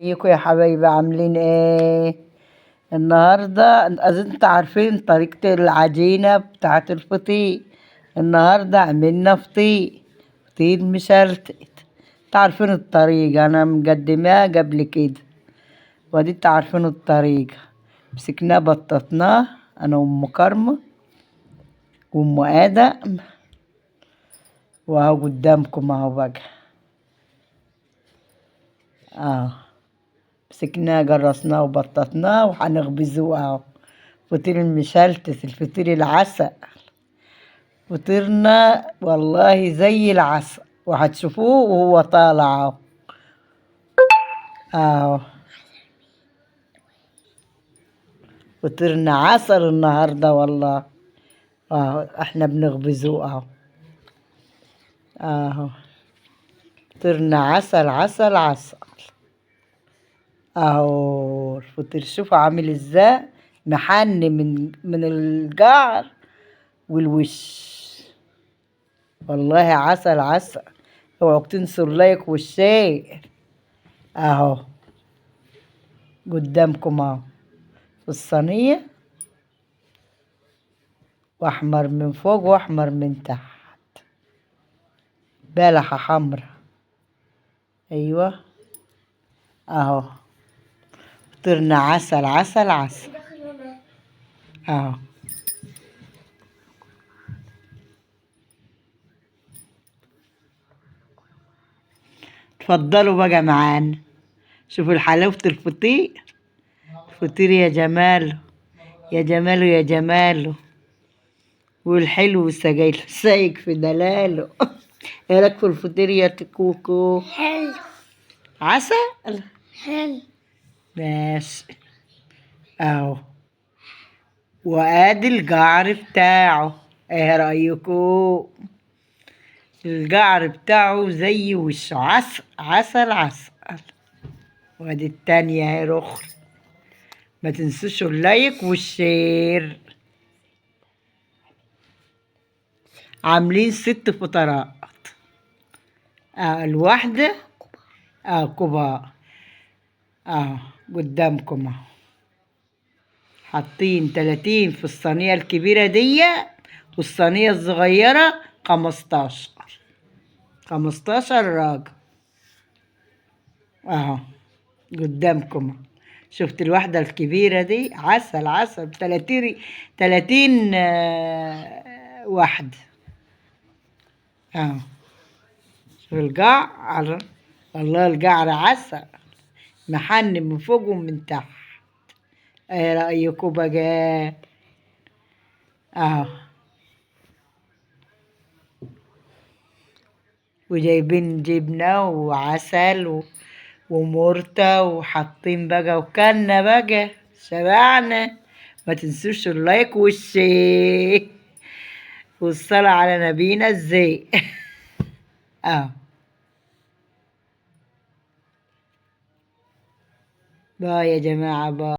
ازيكم يا حبايبي عاملين ايه؟ النهارده انتوا عارفين طريقة العجينة بتاعة الفطير. النهارده عملنا فطير مشلتت. انتوا عارفين الطريقة، انا مقدماها قبل كده، ودي انتوا عارفين الطريقة. مسكناه بططناه انا وام كرمة وام ادم، وهو قدامكم اهو بقى. اه، مسكناه جرسناه وبططناه وهنخبزوه اهو. فطير المشلتت، الفطير العسل. فطيرنا والله زي العسل، وهتشوفوه وهو طالع اهو. اهو فطيرنا عسل النهارده والله. اهو احنا بنخبزوه اهو. اهو فطيرنا عسل عسل عسل. اهو الفطير شوفوا عامل ازاي، محن من القعر والوش. والله عسل عسل. اوعوا تنسوا اللايك والشير. اهو قدامكم اهو في الصينية، واحمر من فوق واحمر من تحت، بلحة حمرا. ايوه اهو فطرنا عسل عسل عسل. اهو اتفضلوا بقى معانا، شوفوا حلاوة الفطير. الفطير يا جماله، يا جماله يا جماله، والحلو سايق في دلاله. ايه رايك في الفطير يا كوكو؟ حلو. عسل. حلو. ماشي اهو، وادي القعر بتاعه. ايه رايكم؟ القعر بتاعه زي وشه عسل عسل عسل. وادي التانية اهي رخر. ما تنسوش اللايك والشير. عاملين 6 فطرات. الواحدة كبار. قدامكم اهو. حاطين 30 في الصينية الكبيرة دي، والصينية الصغيرة 15. 15 راجل اهو قدامكم. شفت الواحدة الكبيرة دي عسل عسل. 30 واحدة اهو. شوف القعر، والله القعر عسل، محن من فوق ومن تحت. ايه رأيكم بقى؟ اهو وجايبين جبنة وعسل ومرتة وحاطين بقى، وكلنا بقى شبعنا. ما تنسوش اللايك والشير والصلاة على نبينا ازاي. اه باي يا جماعة، باي.